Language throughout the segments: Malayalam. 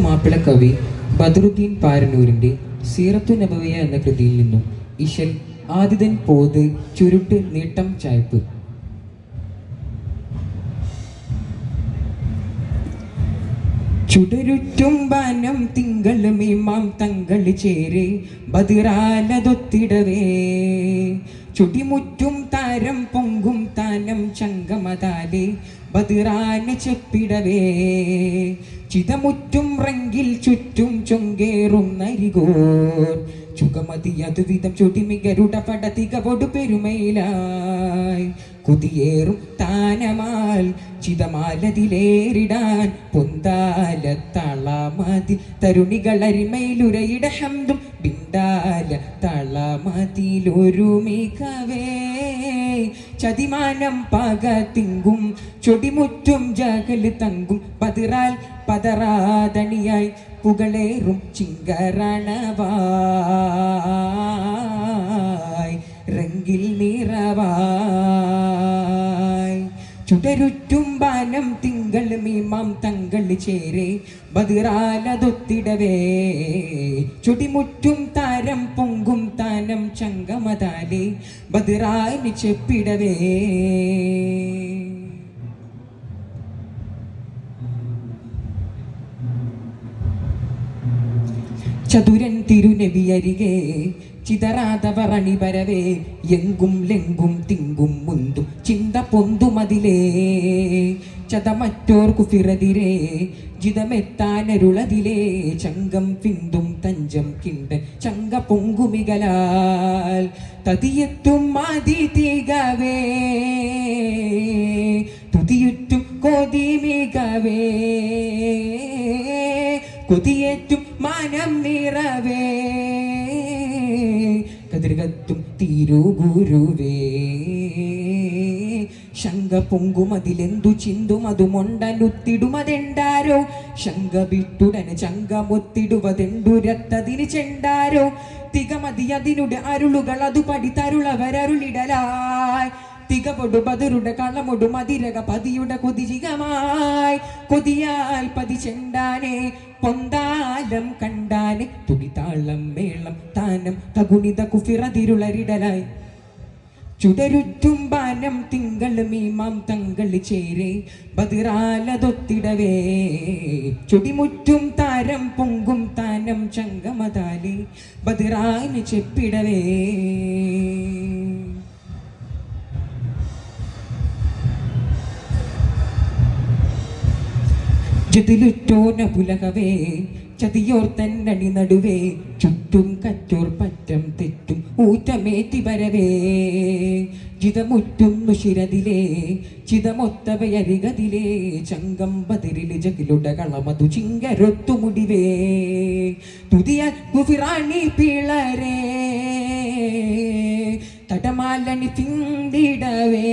മാപ്പിളക്കവി ബദറുദ്ദീൻ പാരനൂരിൻ്റെ സീറത്തു നബവിയ എന്ന കൃതിയിൽ നിന്നും ഇശൽ ആദിതൻ പോത് ചുരുട്ട് നീട്ടം ചായ്പ്. ചുടരുറ്റും ബാനം തിങ്കൾ മീമാം തങ്ങൾ ചേരെ ബദിറാലതൊത്തിടവേ ചുടിമുറ്റും താരം പൊങ്കും താനം ചങ്കമതാലെ ബദിറാന ചെപ്പിടവേ ചിതമുറ്റും റെങ്കിൽ ചുറ്റും ചൊങ്കേറും നരികോർ ചുകമതി അതുവിധം ചൊടിമികരുട പടതികവൊടു പെരുമയിലായി കുതിയേറും താനമാൽ ചിതമാലതിലേറിടാൻ പൊന്താല തളമതി തരുണികളരിമയിലുരയിട ഹംദും ബിണ്ടാല തളമതിലൊരു മികവേ ചതിമാനം പക തിങ്കും ചൊടിമുറ്റും ജകല് തങ്കും പതിറാൽ പതറാതണിയായി പുകളേറും ചിങ്കരണവായ് റെങ്കിൽ നിറവായ് ചുടരുറ്റും ബാനം തിങ്കൾ മീമാം തങ്ങൾ ചേരെ ബദിറാലതൊത്തിടവേ ചുടിമുറ്റും താരം പൊങ്കും താനം ചങ്കമതാലെ ബദിറാന് ചെപ്പിടവേ. ചതുരൻ തിരുനബിയരികെ ചിതറാതവർ അണിപരവേ എങ്കും ലെങ്കും തിങ്കും മുന്തും ചിന്ത പൊന്തുമതിലേ ചതമറ്റോർക്കു ഫിറതിരേ ജിതമെത്താനരുളതിലേ ചങ്കം പിന്തും തഞ്ചം കിണ്ടൻ ചങ്ക പൊങ്കുമികലാൽ തതിയെത്തും അതിഥികവേ തുതിയുറ്റും കൊതിമികവേ കൊതിയേറ്റും മനം നിറവേ കതിർകത്തും തിരുഗുരുവേ ശങ്ക പൊങ്കുമതിലെന്തു ചിന്തും അതുമൊണ്ടനുത്തിടുമതെണ്ടാരോ ശങ്ക വിട്ടുടന് ചങ്കമൊത്തിടുവതെണ്ടുരത്തതിന് ചെണ്ടാരോ തികമതി അതിനുടെ അരുളുകൾ അതു പഠിത്തരുളവരരുളിടലായി തികപൊടു ബദറുടെ കളമൊടു മതിരക പതിയുടെ കൊതിജികമായി കൊതിയാൽ പതി ചെണ്ടാനെ പൊന്താലം കണ്ടാനെ തുടിതാളം മേളം താനം തകുണിത കുഫിറതിരുളരിടലായി ചുടരുറ്റും ബാനം തിങ്കൾ മീമാം തങ്ങൾ ചേരെ ബദിറാലതൊത്തിടവേ ചുടിമുറ്റും താരം പൊങ്കും താനം ചങ്കമതാലെ ബദിറാന് ചെപ്പിടവേ. ജതിലുറ്റോന പുലകവേ ചതിയോർ തന്നണി നടുവേ ചുറ്റും കറ്റോർ പറ്റം തെറ്റും ഊറ്റമേറ്റി വരവേ ജിതമുറ്റുന്നു ശിരതിലേ ചിതമൊത്തവയരികതിലേ ചങ്കം ബതിരില് ജകിലുട കളമതു ചിങ്കരൊത്തു മുടിവേ തുതിയ കുഫിറാണി പിളരേ തടമാലണി പിന്തിടവേ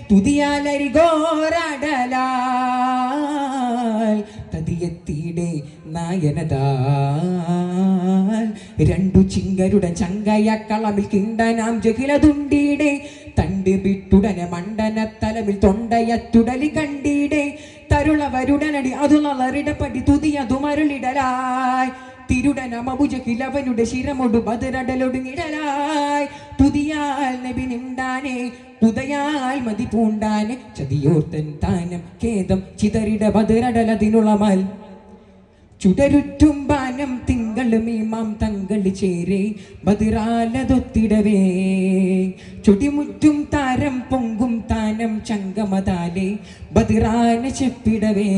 തുതിയാലരികോരടലാൽ തതിയെത്തിയുടെ നായനതാൽ രണ്ടു ചിങ്കരുടെ ചങ്കയക്കളമിൽ കിണ്ടനാം ജകിലതുണ്ടീടെ തണ്ട് വിട്ടുടനെ മണ്ടന തലമിൽ തൊണ്ടയത്തുടലി കണ്ടീടെ തരുളവരുടനടി അതു നളറിടപ്പടി തുതിയതു മരുളിടലായി തിരുടനമബുജകിലവനുടെ ശിരമൊടു ബദരടലൊടുങ്ങിടലായി തുതിയാൽ നബി നിണ്ടാനെ ഉദയാൽ മതി പൂണ്ടാനെ ചതിയോർത്തൻ താനം ഖേദം ചിതറിട ബദരടലതിനുളമൽ ചുടരുറ്റും ബാനം തിങ്കൾ മീമാം തങ്ങൾ ചേരെ ബദിറാലതൊത്തിടവേ ചുടിമുറ്റും താരം പൊങ്കും താനം ചങ്കമതാലെ ബദിറാന് ചെപ്പിടവേ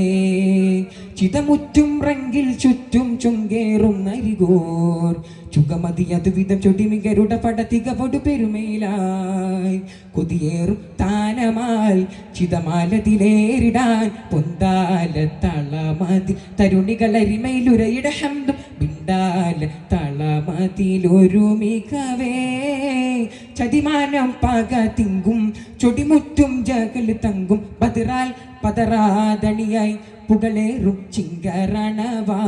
ചിതമുറ്റും റെങ്കിൽ ചുറ്റും ചുങ്കേറും നരികോർ ചുകമതി അതുവിധം ചൊടിമികരുടെ പടതികവൊടു പെരുമയിലായി കൊതിയേറും താനമാൽ ചിതമാലതിലേറിടാൻ പൊന്താല തളമതി തരുണികളരിമയിലുരയിട ഹംദും ബിണ്ടാല തളമതിലൊരു മികവേ ചതിമാനം പക തിങ്കും ചൊടിമുറ്റും ജകല് തങ്കും ബദിറാൽ പതറാതണിയായി പുകളേറും ചിങ്കരണവാ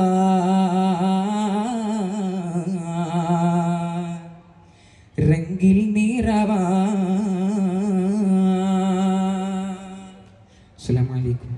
റെങ്കിൽ നിറവാ. അസ്സലാമു അലൈക്കും.